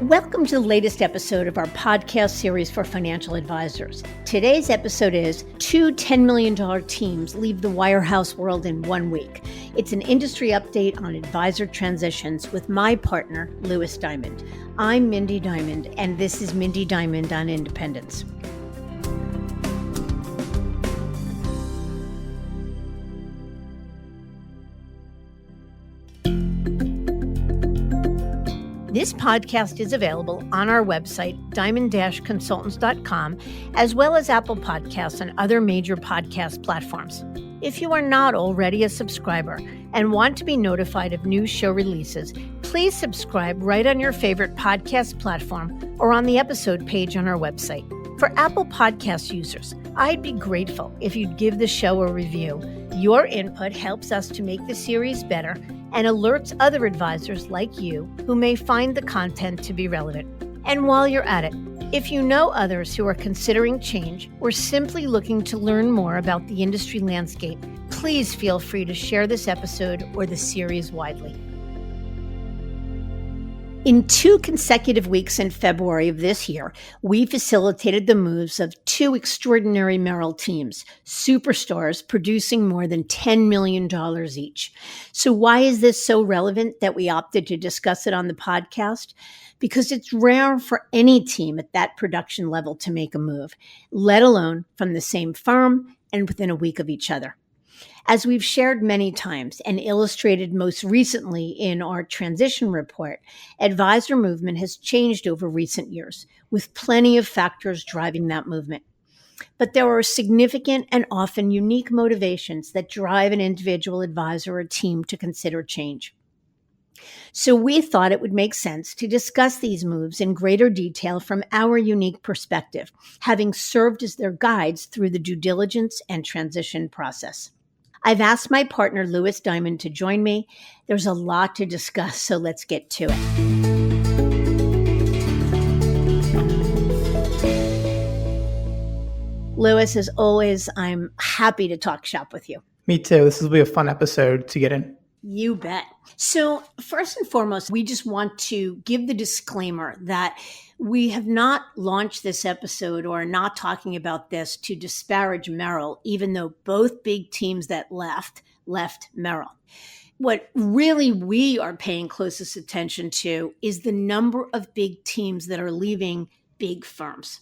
Welcome to the latest episode of our podcast series for financial advisors. Today's episode is 2 $10 million teams leave the Wirehouse world in 1 week. It's an industry update on advisor transitions with my partner, Lewis Diamond. I'm Mindy Diamond, and this is Mindy Diamond on Independence. This podcast is available on our website, diamond-consultants.com, as well as Apple Podcasts and other major podcast platforms. If you are not already a subscriber and want to be notified of new show releases, please subscribe right on your favorite podcast platform or on the episode page on our website. For Apple Podcast users, I'd be grateful if you'd give the show a review. Your input helps us to make the series better and alerts other advisors like you who may find the content to be relevant. And while you're at it, if you know others who are considering change or simply looking to learn more about the industry landscape, please feel free to share this episode or the series widely. In 2 consecutive weeks in February of this year, we facilitated the moves of 2 extraordinary Merrill teams, superstars producing more than $10 million each. So why is this so relevant that we opted to discuss it on the podcast? Because it's rare for any team at that production level to make a move, let alone from the same firm and within a week of each other. As we've shared many times and illustrated most recently in our transition report, advisor movement has changed over recent years, with plenty of factors driving that movement. But there are significant and often unique motivations that drive an individual advisor or team to consider change. So we thought it would make sense to discuss these moves in greater detail from our unique perspective, having served as their guides through the due diligence and transition process. I've asked my partner, Lewis Diamond, to join me. There's a lot to discuss, so let's get to it. Lewis, as always, I'm happy to talk shop with you. Me too. This will be a fun episode to get in. You bet. So first and foremost, we just want to give the disclaimer that we have not launched this episode or are not talking about this to disparage Merrill, even though both big teams that left Merrill. What really we are paying closest attention to is the number of big teams that are leaving big firms.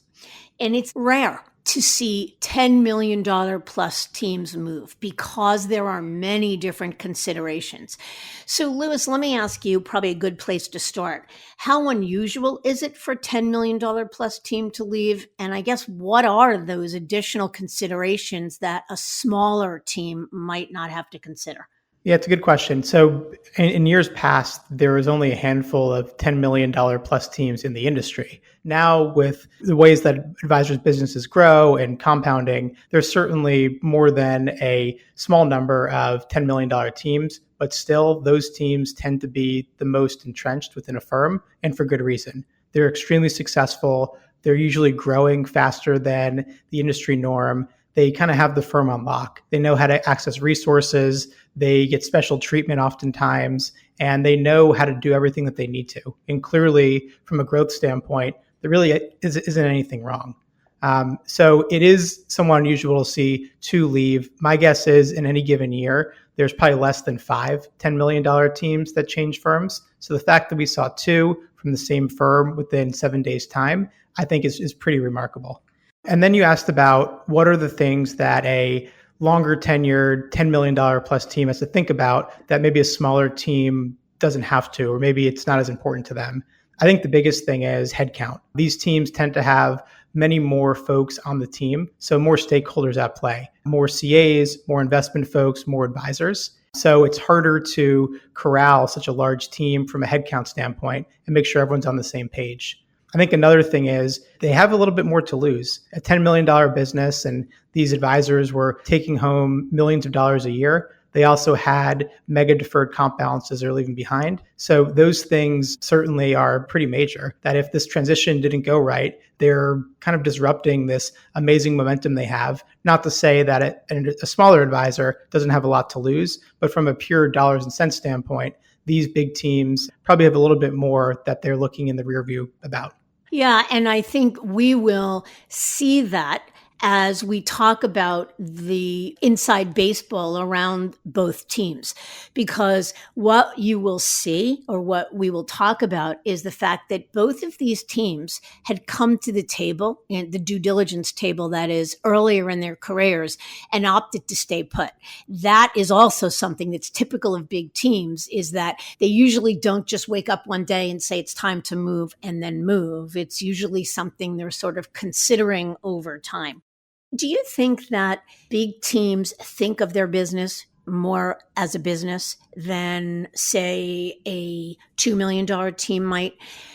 And it's rare to see $10 million plus teams move because there are many different considerations. So Lewis, let me ask you, probably a good place to start. How unusual is it for a $10 million plus team to leave? And I guess what are those additional considerations that a smaller team might not have to consider? Yeah, it's a good question. So in years past, there was only a handful of $10 million plus teams in the industry. Now, with the ways that advisors' businesses grow and compounding, there's certainly more than a small number of $10 million teams, but still those teams tend to be the most entrenched within a firm, and for good reason. They're extremely successful. They're usually growing faster than the industry norm. They kind of have the firm on lock. They know how to access resources. They get special treatment oftentimes, and they know how to do everything that they need to. And clearly, from a growth standpoint, there really isn't anything wrong. So it is somewhat unusual to see 2 leave. My guess is in any given year, there's probably less than 5 $10 million teams that change firms. So the fact that we saw 2 from the same firm within 7 days' time, I think is pretty remarkable. And then you asked about what are the things that a longer tenured $10 million plus team has to think about that maybe a smaller team doesn't have to, or maybe it's not as important to them. I think the biggest thing is headcount. These teams tend to have many more folks on the team, so more stakeholders at play, more CAs, more investment folks, more advisors. So it's harder to corral such a large team from a headcount standpoint and make sure everyone's on the same page. I think another thing is they have a little bit more to lose. A $10 million business, and these advisors were taking home millions of dollars a year. They also had mega deferred comp balances they're leaving behind. So those things certainly are pretty major, that if this transition didn't go right, they're kind of disrupting this amazing momentum they have. Not to say that a smaller advisor doesn't have a lot to lose, but from a pure dollars and cents standpoint, these big teams probably have a little bit more that they're looking in the rear view about. Yeah, and I think we will see that as we talk about the inside baseball around both teams. Because what you will see, or what we will talk about, is the fact that both of these teams had come to the table, and the due diligence table, that is, earlier in their careers, and opted to stay put. That is also something that's typical of big teams, is that they usually don't just wake up one day and say it's time to move and then move. It's usually something they're sort of considering over time. Do you think that big teams think of their business more as a business than, say, a $2 million team might?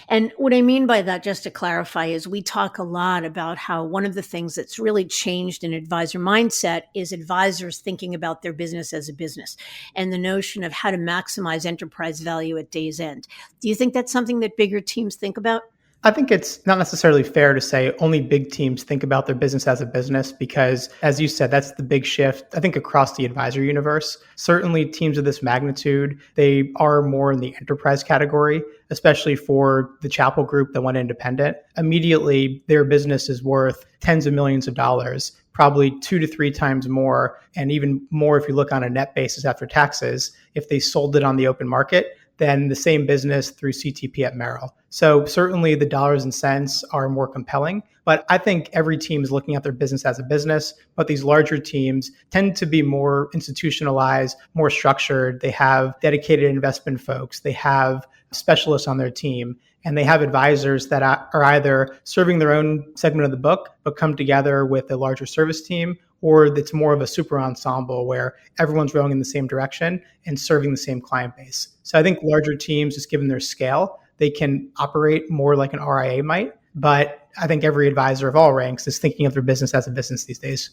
And what I mean by that, just to clarify, is we talk a lot about how one of the things that's really changed in advisor mindset is advisors thinking about their business as a business, and the notion of how to maximize enterprise value at day's end. Do you think that's something that bigger teams think about? I think it's not necessarily fair to say only big teams think about their business as a business because, as you said, that's the big shift, I think, across the advisor universe. Certainly teams of this magnitude, they are more in the enterprise category, especially for the Chapel Group that went independent. Immediately, their business is worth tens of millions of dollars, probably 2 to 3 times more, and even more if you look on a net basis after taxes, if they sold it on the open market than the same business through CTP at Merrill. So certainly the dollars and cents are more compelling, but I think every team is looking at their business as a business, but these larger teams tend to be more institutionalized, more structured. They have dedicated investment folks. They have specialists on their team, and they have advisors that are either serving their own segment of the book, but come together with a larger service team, or it's more of a super ensemble where everyone's rowing in the same direction and serving the same client base. So I think larger teams, just given their scale, they can operate more like an RIA might. But I think every advisor of all ranks is thinking of their business as a business these days.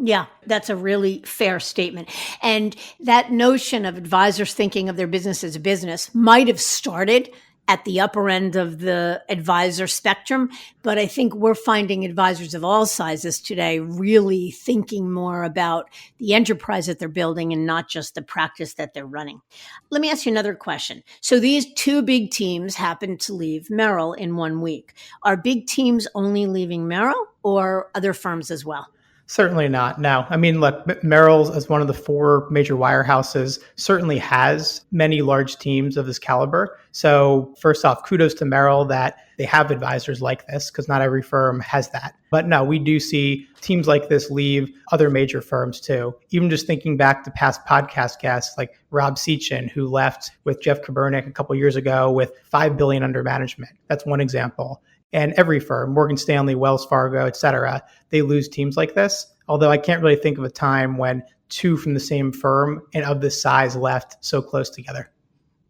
Yeah, that's a really fair statement. And that notion of advisors thinking of their business as a business might have started at the upper end of the advisor spectrum. But I think we're finding advisors of all sizes today really thinking more about the enterprise that they're building and not just the practice that they're running. Let me ask you another question. So these two big teams happen to leave Merrill in 1 week. Are big teams only leaving Merrill or other firms as well? Certainly not. No. I mean, look, Merrill, as one of the 4 major wirehouses, certainly has many large teams of this caliber. So first off, kudos to Merrill that they have advisors like this, because not every firm has that. But no, we do see teams like this leave other major firms too. Even just thinking back to past podcast guests like Rob Sechin, who left with Jeff Kabernick a couple years ago with $5 billion under management. That's one example. And every firm, Morgan Stanley, Wells Fargo, et cetera, they lose teams like this. Although I can't really think of a time when 2 from the same firm and of this size left so close together.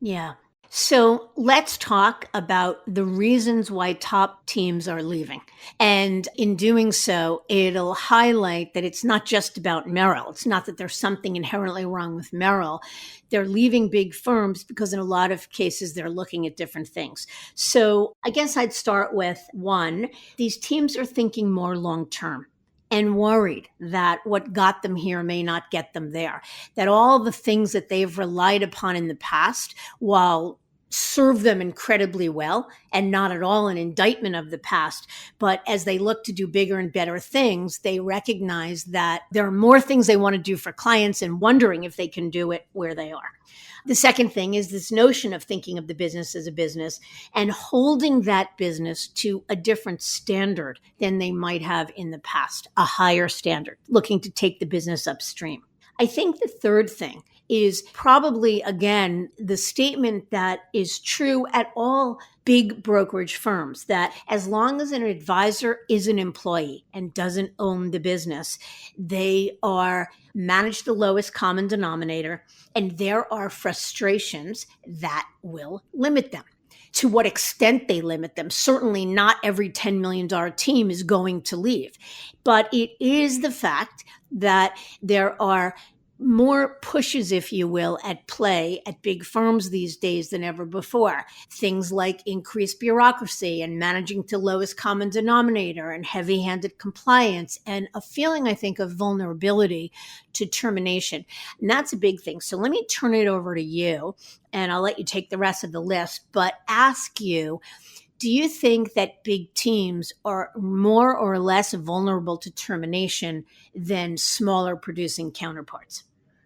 Yeah. So let's talk about the reasons why top teams are leaving. And in doing so, it'll highlight that it's not just about Merrill. It's not that there's something inherently wrong with Merrill. They're leaving big firms because in a lot of cases, they're looking at different things. So I guess I'd start with 1, these teams are thinking more long-term and worried that what got them here may not get them there, that all the things that they've relied upon in the past, while serve them incredibly well and not at all an indictment of the past, but as they look to do bigger and better things, they recognize that there are more things they want to do for clients and wondering if they can do it where they are. The second thing is this notion of thinking of the business as a business and holding that business to a different standard than they might have in the past, a higher standard, looking to take the business upstream. I think the third thing is probably, again, the statement that is true at all big brokerage firms, that as long as an advisor is an employee and doesn't own the business, they are manage the lowest common denominator, and there are frustrations that will limit them. To what extent they limit them, certainly not every $10 million team is going to leave, but it is the fact that there are more pushes, if you will, at play at big firms these days than ever before. Things like increased bureaucracy and managing to lowest common denominator and heavy-handed compliance and a feeling, I think, of vulnerability to termination. And that's a big thing. So let me turn it over to you and I'll let you take the rest of the list, but ask you, do you think that big teams are more or less vulnerable to termination than smaller producing counterparts?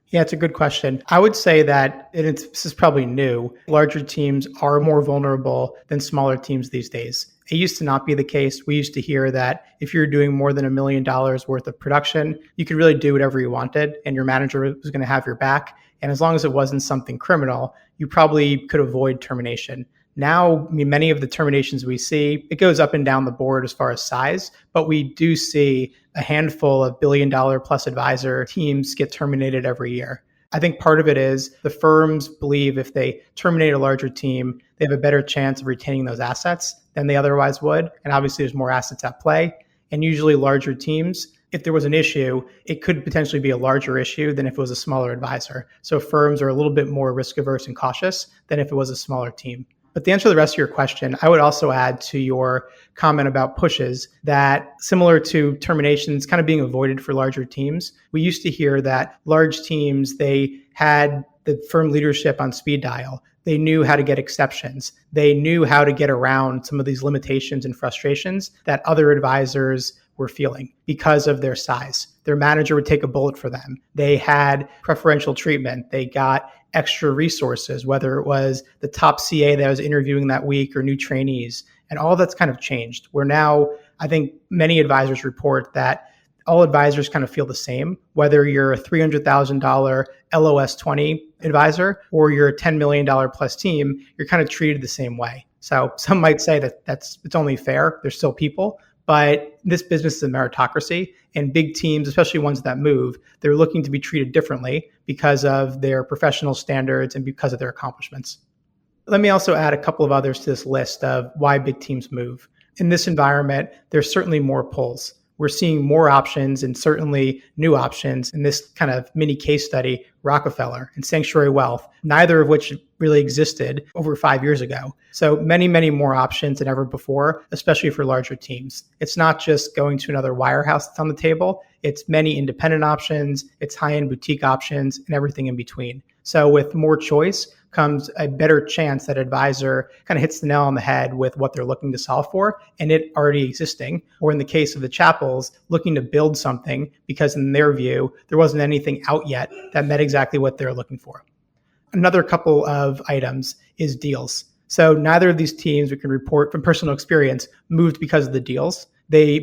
Yeah, it's a good question. I would say that, and this is probably new, larger teams are more vulnerable than smaller teams these days. It used to not be the case. We used to hear that if you're doing more than $1 million worth of production, you could really do whatever you wanted and your manager was going to have your back. And as long as it wasn't something criminal, you probably could avoid termination. Now, I mean, many of the terminations we see, it goes up and down the board as far as size, but we do see a handful of billion-dollar plus advisor teams get terminated every year. I think part of it is the firms believe if they terminate a larger team, they have a better chance of retaining those assets than they otherwise would. And obviously, there's more assets at play. And usually larger teams, if there was an issue, it could potentially be a larger issue than if it was a smaller advisor. So firms are a little bit more risk averse and cautious than if it was a smaller team. But to answer the rest of your question, I would also add to your comment about pushes that similar to terminations kind of being avoided for larger teams, we used to hear that large teams, they had the firm leadership on speed dial. They knew how to get exceptions. They knew how to get around some of these limitations and frustrations that other advisors were feeling because of their size. Their manager would take a bullet for them. They had preferential treatment. They got extra resources, whether it was the top CA that I was interviewing that week or new trainees. And all that's kind of changed. Where now, I think many advisors report that all advisors kind of feel the same, whether you're a $300,000 LOS 20 advisor or you're a $10 million plus team, you're kind of treated the same way. So some might say that it's only fair. There's still people, but this business is a meritocracy, and big teams, especially ones that move, they're looking to be treated differently because of their professional standards and because of their accomplishments. Let me also add a couple of others to this list of why big teams move. In this environment, there's certainly more pulls. We're seeing more options and certainly new options. In this kind of mini case study, Rockefeller and Sanctuary Wealth, neither of which really existed over 5 years ago. So many, many more options than ever before, especially for larger teams. It's not just going to another wirehouse that's on the table. It's many independent options, it's high-end boutique options, and everything in between. So with more choice comes a better chance that advisor kind of hits the nail on the head with what they're looking to solve for and it already existing. Or in the case of the Chapels, looking to build something because in their view, there wasn't anything out yet that met exactly what they're looking for. Another couple of items is deals. So neither of these teams, we can report from personal experience, moved because of the deals.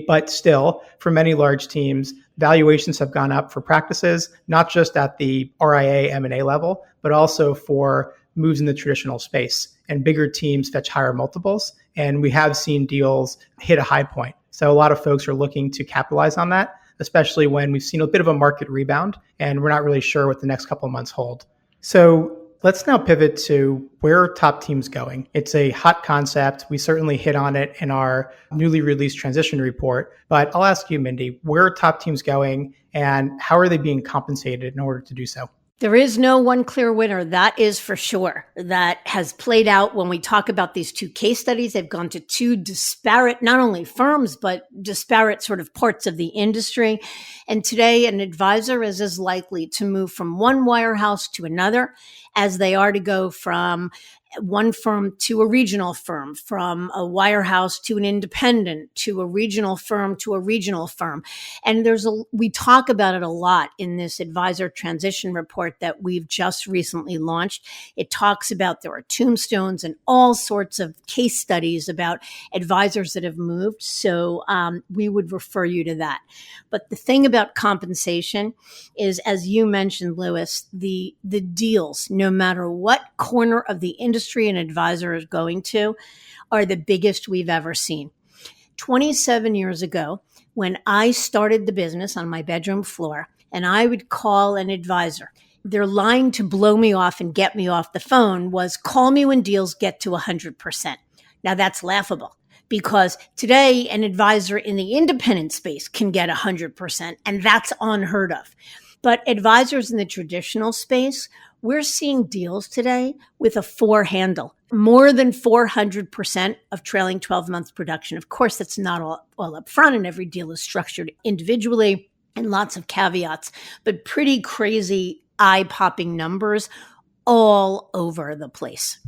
But still, for many large teams, valuations have gone up for practices, not just at the RIA M&A level, but also for moves in the traditional space. And bigger teams fetch higher multiples. And we have seen deals hit a high point. So a lot of folks are looking to capitalize on that, especially when we've seen a bit of a market rebound and we're not really sure what the next couple of months hold. So let's now pivot to where are top teams going. It's a hot concept. We certainly hit on it in our newly released transition report. But I'll ask you, Mindy, where are top teams going and how are they being compensated in order to do so? There is no one clear winner. That is for sure. That has played out when we talk about these two case studies. They've gone to two disparate, not only firms, but disparate sort of parts of the industry. And today, an advisor is as likely to move from one wirehouse to another as they are to go from one firm to a regional firm, from a wirehouse to an independent, to a regional firm to a regional firm. And we talk about it a lot in this advisor transition report that we've just recently launched. It talks about there are tombstones and all sorts of case studies about advisors that have moved. So we would refer you to that. But the thing about compensation is, as you mentioned, Lewis, the deals, no matter what corner of the industry an advisor is going to, are the biggest we've ever seen. 27 years ago, when I started the business on my bedroom floor, and I would call an advisor, their line to blow me off and get me off the phone was, call me when deals get to 100%. Now that's laughable, because today an advisor in the independent space can get 100%, and that's unheard of. But advisors in the traditional space, we're seeing deals today with a 4 handle, more than 400% of trailing 12 months production. Of course, that's not all up front, and every deal is structured individually and lots of caveats, but pretty crazy eye-popping numbers all over the place.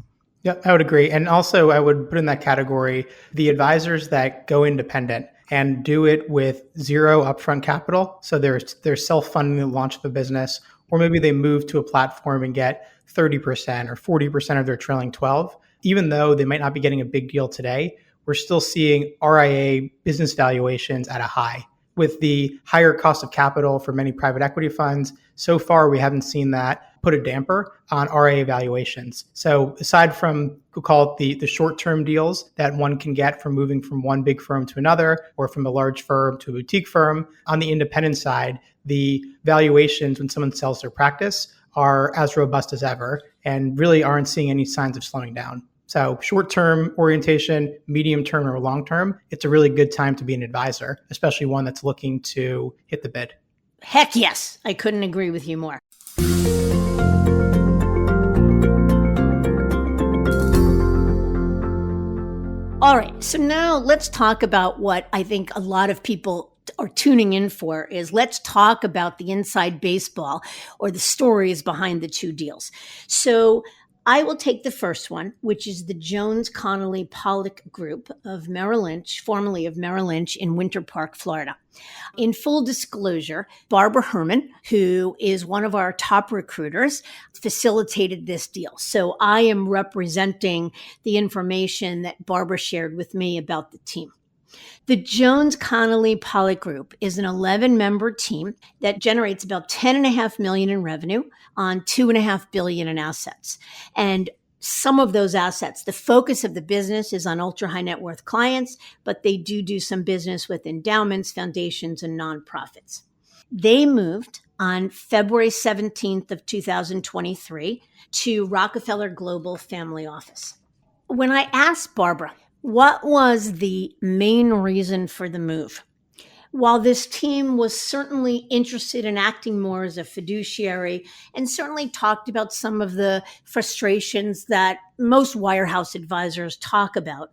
Yep, I would agree. And also, I would put in that category the advisors that go independent and do it with zero upfront capital. So they're self-funding the launch of the business, or maybe they move to a platform and get 30% or 40% of their trailing 12. Even though they might not be getting a big deal today, we're still seeing RIA business valuations at a high. With the higher cost of capital for many private equity funds, so far we haven't seen that put a damper on RIA valuations. So aside from, we'll call it the short-term deals that one can get from moving from one big firm to another, or from a large firm to a boutique firm, on the independent side, the valuations when someone sells their practice are as robust as ever and really aren't seeing any signs of slowing down. So short-term orientation, medium-term or long-term, it's a really good time to be an advisor, especially one that's looking to hit the bid. Heck yes, I couldn't agree with you more. All right, so now let's talk about what I think a lot of people are tuning in for is let's talk about the inside baseball or the stories behind the two deals. So I will take the first one, which is the Jones Connolly Pollock Group of Merrill Lynch, formerly of Merrill Lynch in Winter Park, Florida. In full disclosure, Barbara Herman, who is one of our top recruiters, facilitated this deal. So I am representing the information that Barbara shared with me about the team. The Jones Connolly Pollock Group is an 11-member team that generates about $10.5 million in revenue on $2.5 billion in assets. And some of those assets, the focus of the business is on ultra high net worth clients, but they do some business with endowments, foundations, and nonprofits. They moved on February 17th of 2023 to Rockefeller Global Family Office. When I asked Barbara, what was the main reason for the move? While this team was certainly interested in acting more as a fiduciary and certainly talked about some of the frustrations that most Wirehouse advisors talk about,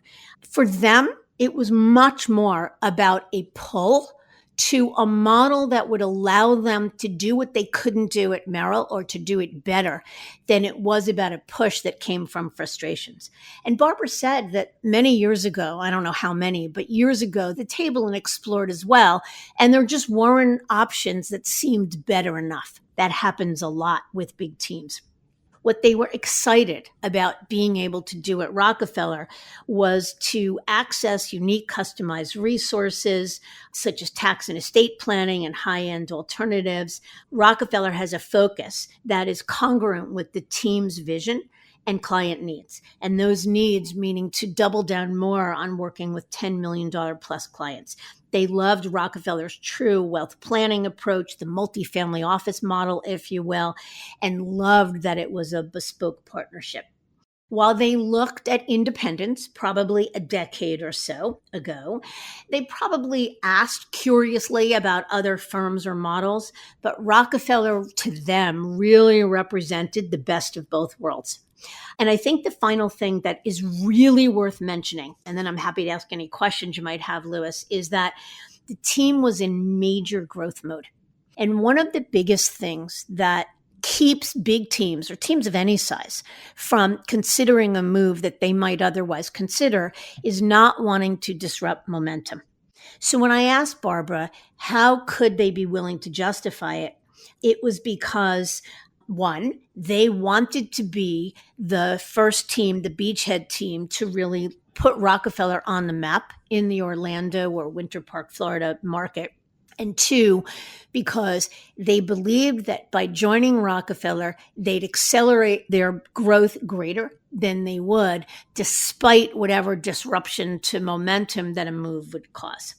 for them, it was much more about a pull to a model that would allow them to do what they couldn't do at Merrill or to do it better than it was about a push that came from frustrations. And Barbara said that many years ago, I don't know how many, but years ago, the table and explored as well. And there just weren't options that seemed better enough. That happens a lot with big teams. What they were excited about being able to do at Rockefeller was to access unique customized resources such as tax and estate planning and high-end alternatives. Rockefeller has a focus that is congruent with the team's vision and client needs. And those needs meaning to double down more on working with $10 million plus clients. They loved Rockefeller's true wealth planning approach, the multifamily office model, if you will, and loved that it was a bespoke partnership. While they looked at independence probably a decade or so ago, they probably asked curiously about other firms or models, but Rockefeller to them really represented the best of both worlds. And I think the final thing that is really worth mentioning, and then I'm happy to ask any questions you might have, Lewis, is that the team was in major growth mode. And one of the biggest things that keeps big teams or teams of any size from considering a move that they might otherwise consider is not wanting to disrupt momentum. So when I asked Barbara, how could they be willing to justify it? It was because one, they wanted to be the first team, the beachhead team, to really put Rockefeller on the map in the Orlando or Winter Park, Florida market. And two, because they believed that by joining Rockefeller, they'd accelerate their growth greater than they would, despite whatever disruption to momentum that a move would cause.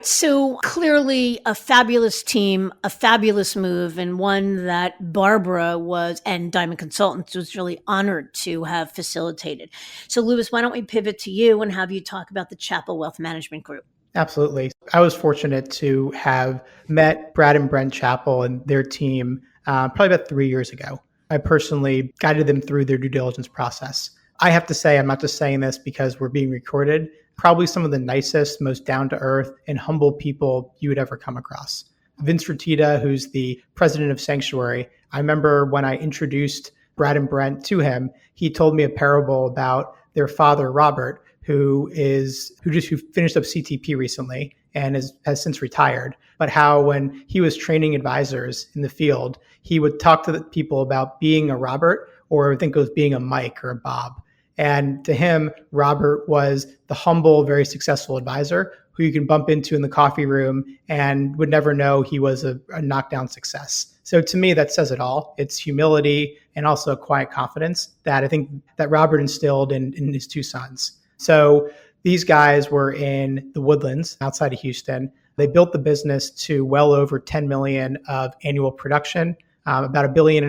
So clearly a fabulous team, a fabulous move, and one that Barbara and Diamond Consultants was really honored to have facilitated. So Lewis, why don't we pivot to you and have you talk about the Chapel Wealth Management Group? Absolutely. I was fortunate to have met Brad and Brent Chappell and their team probably about 3 years ago. I personally guided them through their due diligence process. I have to say, I'm not just saying this because we're being recorded, probably some of the nicest, most down to earth, and humble people you would ever come across. Vince Fertitta, who's the president of Sanctuary, I remember when I introduced Brad and Brent to him, he told me a parable about their father, Robert, who finished up CTP recently and has since retired, but how when he was training advisors in the field, he would talk to the people about being a Robert, or I think it was being a Mike or a Bob. And to him, Robert was the humble, very successful advisor who you can bump into in the coffee room and would never know he was a knockdown success. So to me, that says it all. It's humility and also a quiet confidence that I think that Robert instilled in his two sons. So these guys were in the Woodlands outside of Houston. They built the business to well over 10 million of annual production, about $1.5 billion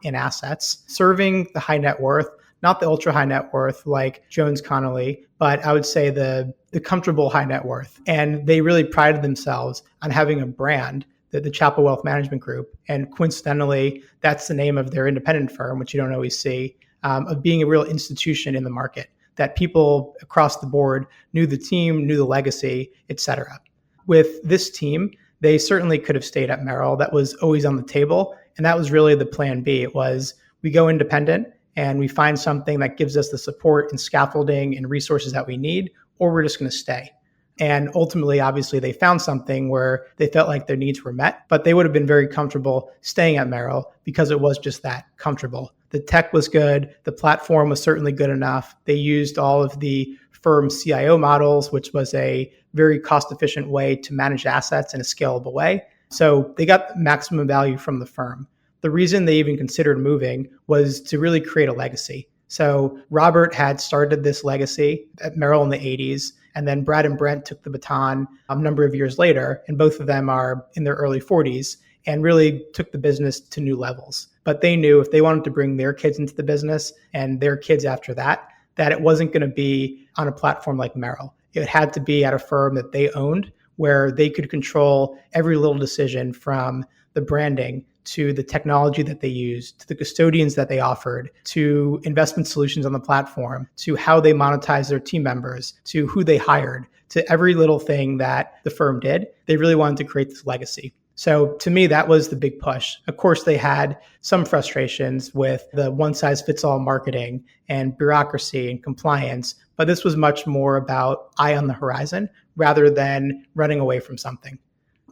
in assets, serving the high net worth, not the ultra high net worth like Jones Connolly, but I would say the comfortable high net worth. And they really prided themselves on having a brand, the Chappell Wealth Management Group. And coincidentally, that's the name of their independent firm, which you don't always see, of being a real institution in the market, that people across the board knew the team, knew the legacy, et cetera. With this team, they certainly could have stayed at Merrill. That was always on the table. And that was really the plan B. It was we go independent and we find something that gives us the support and scaffolding and resources that we need, or we're just going to stay. And ultimately, obviously, they found something where they felt like their needs were met, but they would have been very comfortable staying at Merrill because it was just that comfortable. The tech was good. The platform was certainly good enough. They used all of the firm's CIO models, which was a very cost-efficient way to manage assets in a scalable way. So they got maximum value from the firm. The reason they even considered moving was to really create a legacy. So Robert had started this legacy at Merrill in the 80s, and then Brad and Brent took the baton a number of years later, and both of them are in their early 40s and really took the business to new levels. But they knew if they wanted to bring their kids into the business and their kids after that, that it wasn't going to be on a platform like Merrill. It had to be at a firm that they owned, where they could control every little decision, from the branding to the technology that they used, to the custodians that they offered, to investment solutions on the platform, to how they monetize their team members, to who they hired, to every little thing that the firm did. They really wanted to create this legacy. So to me, that was the big push. Of course, they had some frustrations with the one-size-fits-all marketing and bureaucracy and compliance, but this was much more about eye on the horizon rather than running away from something.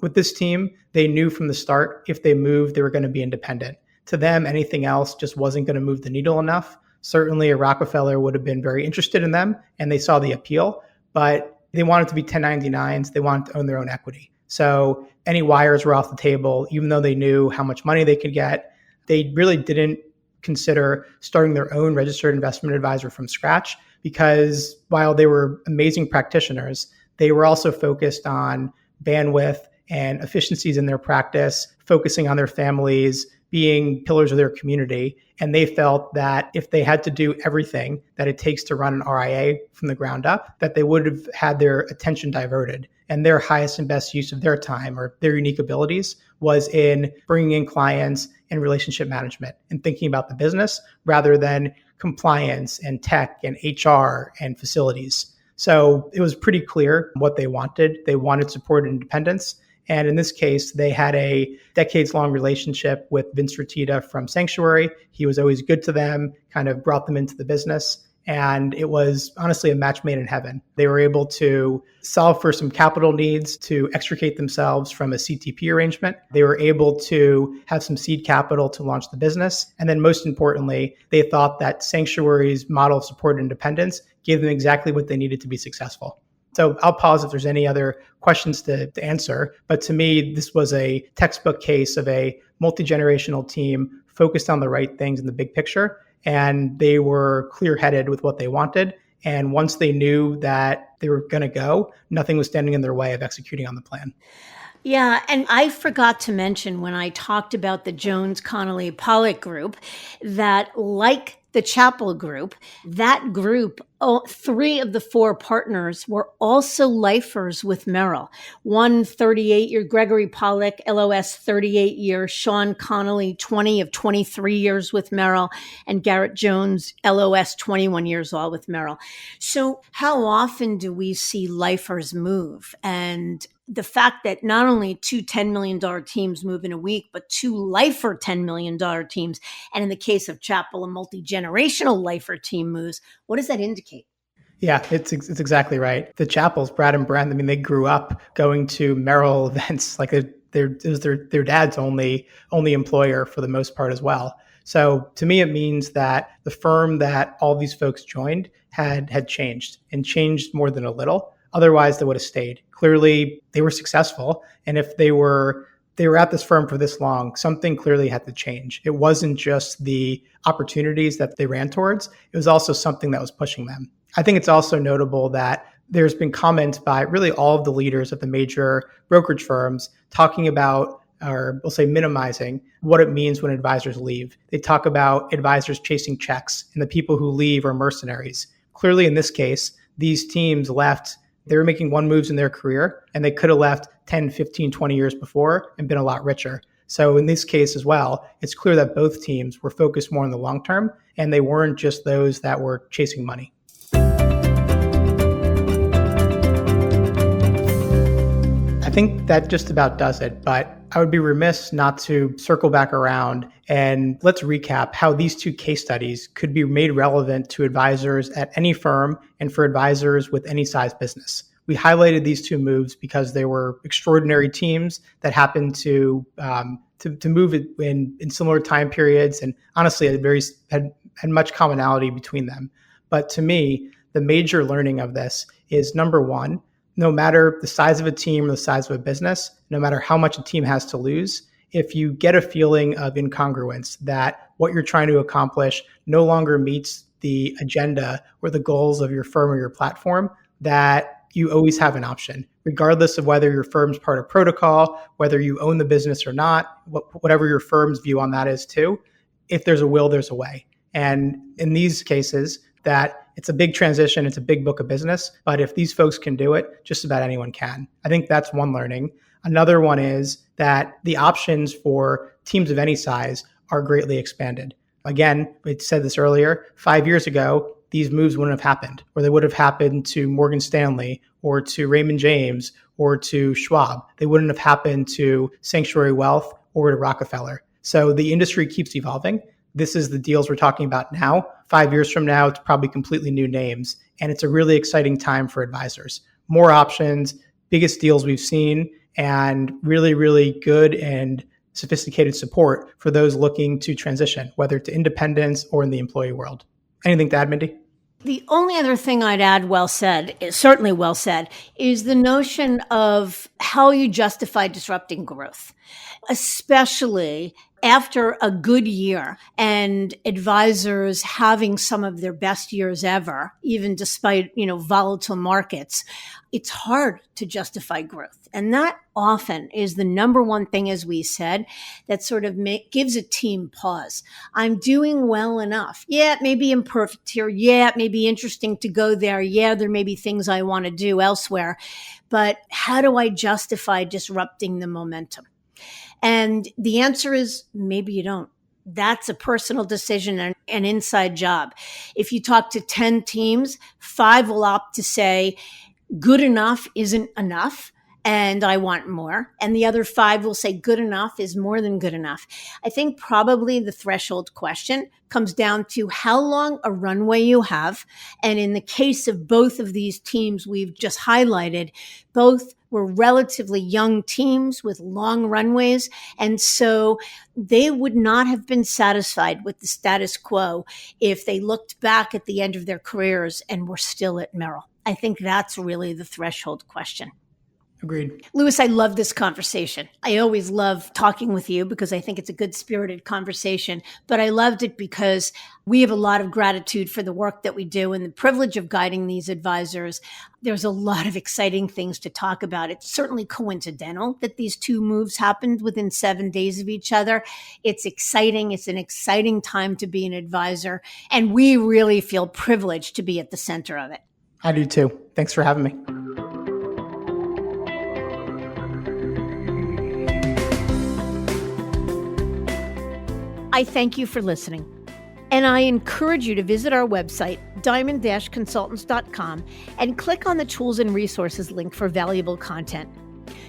With this team, they knew from the start if they moved, they were going to be independent. To them, anything else just wasn't going to move the needle enough. Certainly, a Rockefeller would have been very interested in them, and they saw the appeal, but they wanted to be 1099s. They wanted to own their own equity. So any wires were off the table, even though they knew how much money they could get. They really didn't consider starting their own registered investment advisor from scratch, because while they were amazing practitioners, they were also focused on bandwidth and efficiencies in their practice, focusing on their families, being pillars of their community. And they felt that if they had to do everything that it takes to run an RIA from the ground up, that they would have had their attention diverted. And their highest and best use of their time, or their unique abilities, was in bringing in clients and relationship management and thinking about the business rather than compliance and tech and HR and facilities. So it was pretty clear what they wanted. They wanted support and independence. And in this case, they had a decades-long relationship with Vince Fertitta from Sanctuary. He was always good to them, kind of brought them into the business. And it was honestly a match made in heaven. They were able to solve for some capital needs to extricate themselves from a CTP arrangement. They were able to have some seed capital to launch the business. And then most importantly, they thought that Sanctuary's model of support and independence gave them exactly what they needed to be successful. So I'll pause if there's any other questions to answer. But to me, this was a textbook case of a multi-generational team focused on the right things in the big picture. And they were clear-headed with what they wanted. And once they knew that they were going to go, nothing was standing in their way of executing on the plan. Yeah, and I forgot to mention when I talked about the Jones Connolly Pollock group that, like the Chapel Group. That group, 3 of the 4 partners were also lifers with Merrill. One 38-year, Gregory Pollack, LOS 38 years, Sean Connolly, 20 of 23 years with Merrill, and Garrett Jones, LOS 21 years, all with Merrill. So how often do we see lifers move? And the fact that not only 2 $10 million teams move in a week, but 2 lifer $10 million teams, and in the case of Chapel, a multi-generational lifer team moves, what does that indicate? Yeah, it's exactly right. The Chapels, Brad and Brent, I mean, they grew up going to Merrill events. Like it was their dad's only employer for the most part as well. So to me, it means that the firm that all these folks joined had changed, and changed more than a little. Otherwise, they would have stayed. Clearly, they were successful, and if they were at this firm for this long, something clearly had to change. It wasn't just the opportunities that they ran towards; it was also something that was pushing them. I think it's also notable that there's been comments by really all of the leaders of the major brokerage firms talking about, or we'll say minimizing, what it means when advisors leave. They talk about advisors chasing checks, and the people who leave are mercenaries. Clearly, in this case, these teams left, they were making one moves in their career, and they could have left 10, 15, 20 years before and been a lot richer. So in this case as well, it's clear that both teams were focused more on the long term, and they weren't just those that were chasing money. I think that just about does it, but I would be remiss not to circle back around and let's recap how these 2 case studies could be made relevant to advisors at any firm and for advisors with any size business. We highlighted these 2 moves because they were extraordinary teams that happened to move in similar time periods, and honestly had much commonality between them. But to me, the major learning of this is, number one, no matter the size of a team or the size of a business, no matter how much a team has to lose, if you get a feeling of incongruence, that what you're trying to accomplish no longer meets the agenda or the goals of your firm or your platform, that you always have an option, regardless of whether your firm's part of protocol, whether you own the business or not, whatever your firm's view on that is too. If there's a will, there's a way. And in these cases, that it's a big transition, it's a big book of business, but if these folks can do it, just about anyone can. I think that's one learning. Another one is that the options for teams of any size are greatly expanded. Again, we said this earlier, 5 years ago, these moves wouldn't have happened, or they would have happened to Morgan Stanley or to Raymond James or to Schwab. They wouldn't have happened to Sanctuary Wealth or to Rockefeller. So the industry keeps evolving. This is the deals we're talking about now. 5 years from now, it's probably completely new names. And it's a really exciting time for advisors. More options, biggest deals we've seen, and really, really good and sophisticated support for those looking to transition, whether to independence or in the employee world. Anything to add, Mindy? The only other thing I'd add, certainly well said, is the notion of how you justify disrupting growth, especially after a good year and advisors having some of their best years ever, even despite, volatile markets. It's hard to justify growth. And that often is the number one thing, as we said, that sort of gives a team pause. I'm doing well enough. Yeah, it may be imperfect here. Yeah, it may be interesting to go there. Yeah, there may be things I want to do elsewhere. But how do I justify disrupting the momentum? And the answer is maybe you don't. That's a personal decision and an inside job. If you talk to 10 teams, 5 will opt to say, good enough isn't enough, and I want more. And the other 5 will say good enough is more than good enough. I think probably the threshold question comes down to how long a runway you have. And in the case of both of these teams we've just highlighted, both were relatively young teams with long runways. And so they would not have been satisfied with the status quo if they looked back at the end of their careers and were still at Merrill. I think that's really the threshold question. Agreed. Louis, I love this conversation. I always love talking with you because I think it's a good spirited conversation, but I loved it because we have a lot of gratitude for the work that we do and the privilege of guiding these advisors. There's a lot of exciting things to talk about. It's certainly coincidental that these two moves happened within 7 days of each other. It's exciting. It's an exciting time to be an advisor, and we really feel privileged to be at the center of it. I do too. Thanks for having me. I thank you for listening, and I encourage you to visit our website, diamond-consultants.com, and click on the Tools and Resources link for valuable content.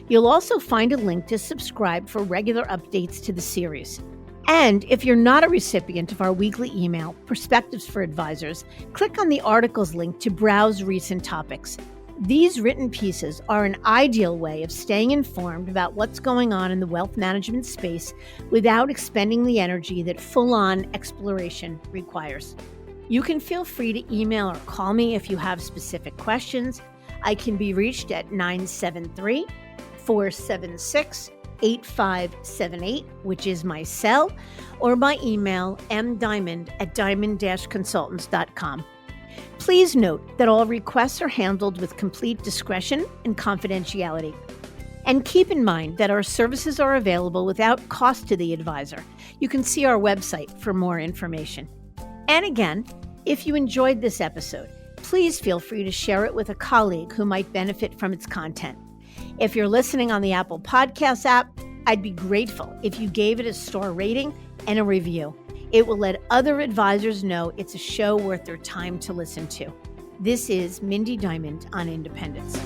You'll also find a link to subscribe for regular updates to the series. And if you're not a recipient of our weekly email, Perspectives for Advisors, click on the articles link to browse recent topics. These written pieces are an ideal way of staying informed about what's going on in the wealth management space without expending the energy that full-on exploration requires. You can feel free to email or call me if you have specific questions. I can be reached at 973-476-8578, which is my cell, or by email mdiamond@diamond-consultants.com. Please note that all requests are handled with complete discretion and confidentiality. And keep in mind that our services are available without cost to the advisor. You can see our website for more information. And again, if you enjoyed this episode, please feel free to share it with a colleague who might benefit from its content. If you're listening on the Apple Podcasts app, I'd be grateful if you gave it a star rating and a review. It will let other advisors know it's a show worth their time to listen to. This is Mindy Diamond on Independence.